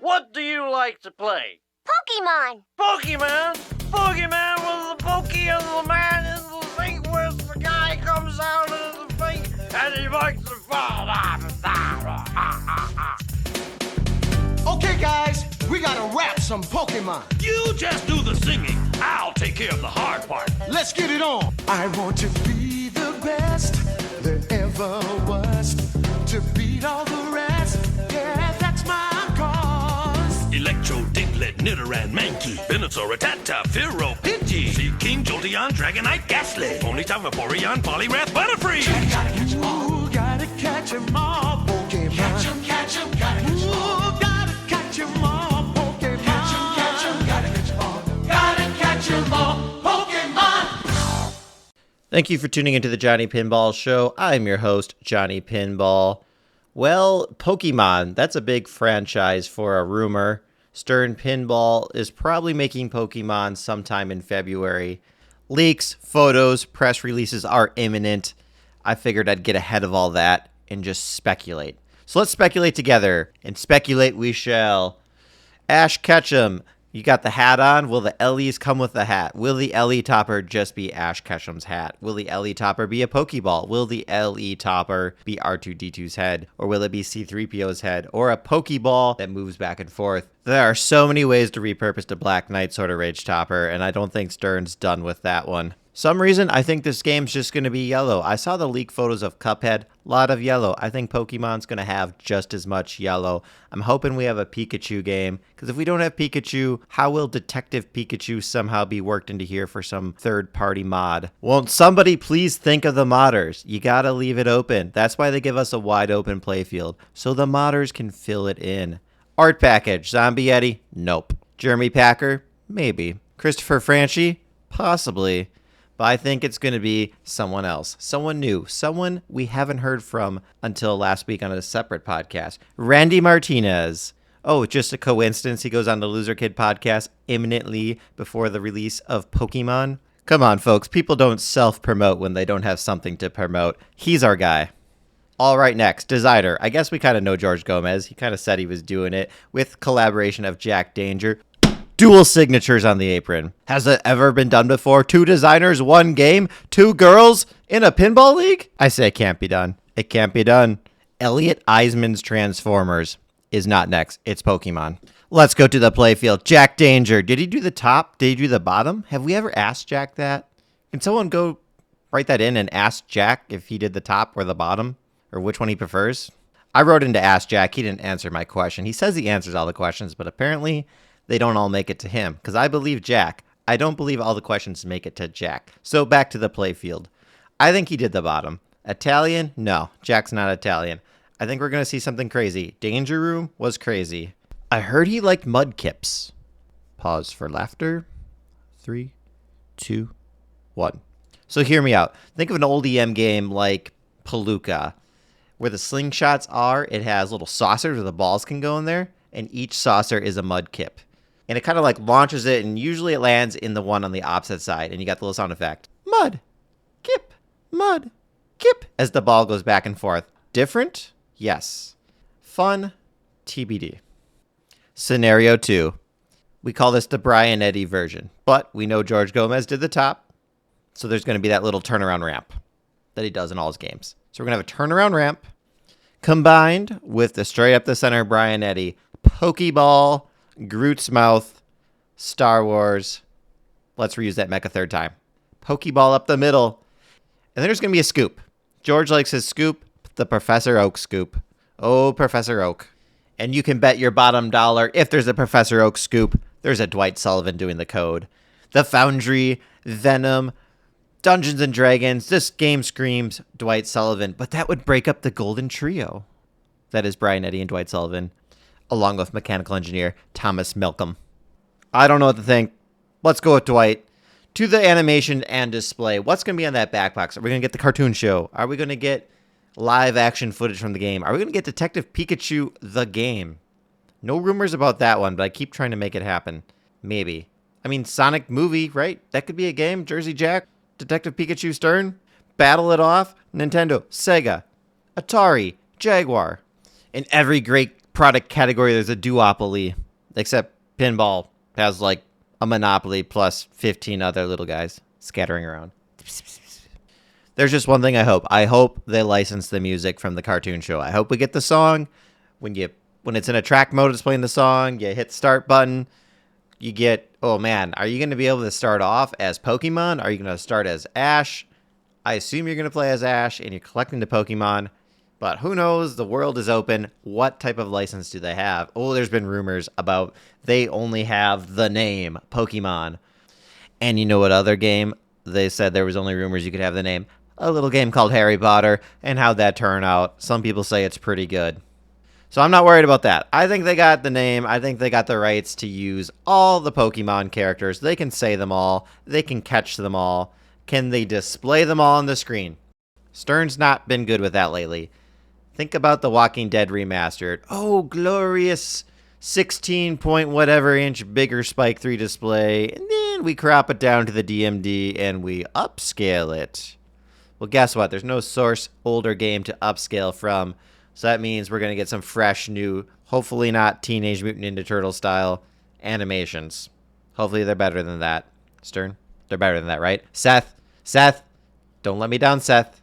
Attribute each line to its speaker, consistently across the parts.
Speaker 1: What do you like to play?
Speaker 2: Pokemon!
Speaker 1: Pokemon? Pokemon with the Pokey and the man in the thing where the guy comes out of the thing and he makes the fall off.
Speaker 3: Okay, guys, we gotta rap some Pokemon.
Speaker 4: You just do the singing. I'll take care of the hard part.
Speaker 3: Let's get it on. I want to be the best there ever was. To beat all the rest, yeah, that's my cause.
Speaker 4: Electro, Diglett, Nidoran, Mankey, Venusaur, Rattata, Fearow, Pidgey, Seaking, Jolteon, Dragonite, Ghastly, Ponyta, Vaporeon, Poliwrath, Butterfree.
Speaker 3: Gotta catch 'em all. Ooh, gotta catch 'em all, Pokemon. Catch 'em, gotta catch 'em all. Ooh, gotta catch 'em all, Pokemon. Catch 'em, gotta catch 'em all. Gotta catch 'em all, Pokemon.
Speaker 5: Thank you for tuning into the Johnny Pinball Show. I'm your host, Johnny Pinball. Well, Pokemon, that's a big franchise for a rumor. Stern Pinball is probably making Pokemon sometime in February. Leaks, photos, press releases are imminent. I figured I'd get ahead of all that and just speculate. So let's speculate together, and speculate we shall. Ash Ketchum, you got the hat on. Will the LEs come with the hat? Will the LE topper just be Ash Ketchum's hat? Will the LE topper be a Pokeball? Will the LE topper be R2-D2's head? Or will it be C-3PO's head? Or a Pokeball that moves back and forth? There are so many ways to repurpose the Black Knight Sword of Rage topper, and I don't think Stern's done with that one. Some reason, I think this game's just going to be yellow. I saw the leak photos of Cuphead. A lot of yellow. I think Pokemon's going to have just as much yellow. I'm hoping we have a Pikachu game, because if we don't have Pikachu, how will Detective Pikachu somehow be worked into here for some third-party mod? Won't somebody please think of the modders? You gotta leave it open. That's why they give us a wide-open playfield, so the modders can fill it in. Art package. Zombie Yeti? Nope. Jeremy Packer? Maybe. Christopher Franchi? Possibly. But I think it's going to be someone else. Someone new. Someone we haven't heard from until last week on a separate podcast. Randy Martinez. Oh, just a coincidence he goes on the Loser Kid podcast imminently before the release of Pokemon? Come on, folks. People don't self-promote when they don't have something to promote. He's our guy. All right, next. Designer. I guess we kind of know George Gomez. He kind of said he was doing it with collaboration of Jack Danger. Dual signatures on the apron. Has it ever been done before? 2 designers, 1 game, 2 girls in a pinball league? I say it can't be done. It can't be done. Elliot Eisman's Transformers is not next. It's Pokemon. Let's go to the playfield. Jack Danger. Did he do the top? Did he do the bottom? Have we ever asked Jack that? Can someone go write that in and ask Jack if he did the top or the bottom? Or which one he prefers? I wrote in to ask Jack. He didn't answer my question. He says he answers all the questions, but apparently they don't all make it to him, because I believe Jack. I don't believe all the questions make it to Jack. So back to the playfield. I think he did the bottom. Italian? No, Jack's not Italian. I think we're going to see something crazy. Danger Room was crazy. I heard he liked Mudkips. Pause for laughter. 3, 2, 1. So hear me out. Think of an old EM game like Palooka. Where the slingshots are, it has little saucers where the balls can go in there, and each saucer is a Mudkip. And it kind of like launches it, and usually it lands in the one on the opposite side. And you got the little sound effect. Mud. Kip. Mud. Kip. As the ball goes back and forth. Different? Yes. Fun? TBD. Scenario 2. We call this the Brian Eddy version. But we know George Gomez did the top. So there's going to be that little turnaround ramp that he does in all his games. So we're going to have a turnaround ramp combined with the straight up the center Brian Eddy. Pokeball. Groot's mouth, Star Wars. Let's reuse that mech a third time. Pokeball up the middle. And then there's going to be a scoop. George likes his scoop, the Professor Oak scoop. Oh, Professor Oak. And you can bet your bottom dollar, if there's a Professor Oak scoop, there's a Dwight Sullivan doing the code. The Foundry, Venom, Dungeons and Dragons. This game screams Dwight Sullivan, but that would break up the golden trio. That is Brian Eddy and Dwight Sullivan, along with mechanical engineer Thomas Malcolm. I don't know what to think. Let's go with Dwight. To the animation and display. What's going to be on that back box? Are we going to get the cartoon show? Are we going to get live action footage from the game? Are we going to get Detective Pikachu the game? No rumors about that one, but I keep trying to make it happen. Maybe. I mean, Sonic movie, right? That could be a game. Jersey Jack, Detective Pikachu Stern, Battle It Off, Nintendo, Sega, Atari, Jaguar. And every great product category, there's a duopoly, except pinball has like a monopoly plus 15 other little guys scattering around. There's just one thing I hope. I hope they license the music from the cartoon show. I hope we get the song. When it's in a track mode, it's playing the song. You hit the start button. You get, oh man, are you going to be able to start off as Pokemon? Are you going to start as Ash? I assume you're going to play as Ash and you're collecting the Pokemon. But who knows? The world is open. What type of license do they have? Oh, there's been rumors about they only have the name Pokemon. And you know what other game? They said there was only rumors you could have the name. A little game called Harry Potter. And how'd that turn out? Some people say it's pretty good. So I'm not worried about that. I think they got the name. I think they got the rights to use all the Pokemon characters. They can say them all. They can catch them all. Can they display them all on the screen? Stern's not been good with that lately. Think about the Walking Dead remastered. Oh, glorious 16 point whatever inch bigger Spike 3 display. And then we crop it down to the DMD and we upscale it. Well, guess what? There's no source older game to upscale from. So that means we're going to get some fresh, new, hopefully not Teenage Mutant Ninja Turtle style animations. Hopefully they're better than that. Stern, they're better than that, right? Seth, don't let me down, Seth.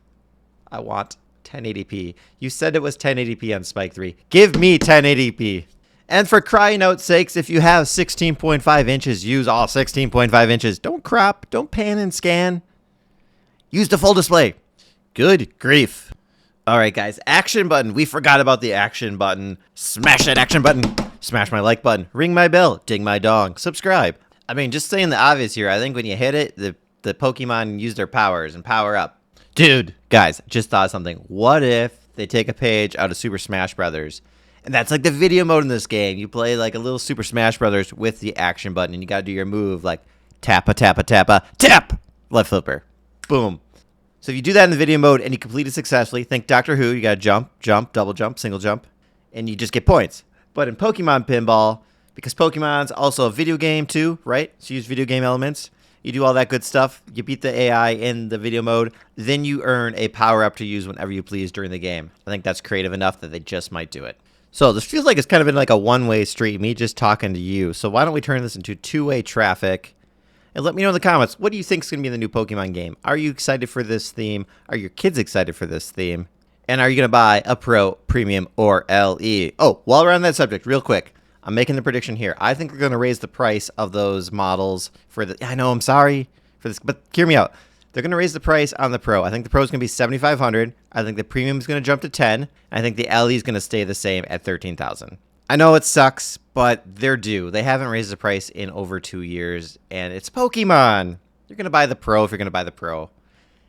Speaker 5: I want 1080p. You said it was 1080p on Spike 3. Give me 1080p. And for crying out sakes, if you have 16.5 inches, use all 16.5 inches. Don't crop. Don't pan and scan. Use the full display. Good grief. All right, guys. Action button. We forgot about the action button. Smash that action button. Smash my like button. Ring my bell. Ding my dong. Subscribe. I mean, just saying the obvious here. I think when you hit it, the Pokemon use their powers and power up. Dude, guys, just thought of something. What if they take a page out of Super Smash Brothers, and that's like the video mode in this game? You play like a little Super Smash Brothers with the action button, and you got to do your move like tappa, tappa, tappa, tap, left flipper, boom. So if you do that in the video mode and you complete it successfully, think Doctor Who, you got to jump, double jump, single jump, and you just get points. But in Pokemon Pinball, because Pokemon's also a video game too, right? So you use video game elements. You do all that good stuff. You beat the AI in the video mode. Then you earn a power-up to use whenever you please during the game. I think that's creative enough that they just might do it. So this feels like it's kind of been like a one-way street, me just talking to you. So why don't we turn this into two-way traffic? And let me know in the comments, what do you think is going to be the new Pokemon game? Are you excited for this theme? Are your kids excited for this theme? And are you going to buy a Pro, Premium, or LE? Oh, while we're on that subject, real quick. I'm making the prediction here. I think they're going to raise the price of those models for the... I know, I'm sorry for this, but hear me out. They're going to raise the price on the Pro. I think the Pro is going to be $7,500. I think the Premium is going to jump to $10,000. I think the LE is going to stay the same at $13,000. I know it sucks, but they're due. They haven't raised the price in over 2 years, and it's Pokemon. You're going to buy the Pro if you're going to buy the Pro.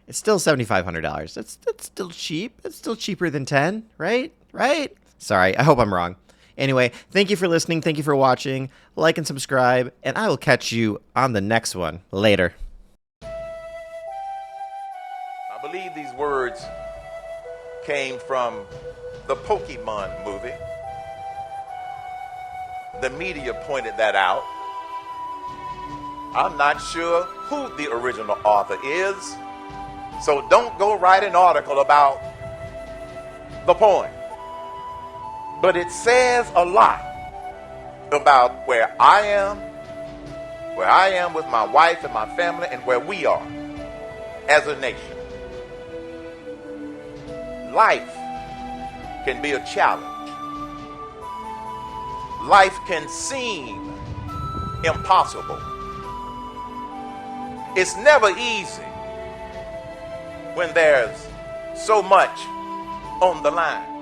Speaker 5: It's still $7,500. That's still cheap. It's still cheaper than $10,000, right? Right? Sorry, I hope I'm wrong. Anyway, thank you for listening. Thank you for watching. Like and subscribe, and I will catch you on the next one. Later.
Speaker 2: I believe these words came from the Pokémon movie. The media pointed that out. I'm not sure who the original author is, so don't go write an article about the poem. But it says a lot about where I am with my wife and my family, and where we are as a nation. Life can be a challenge. Life can seem impossible. It's never easy when there's so much on the line.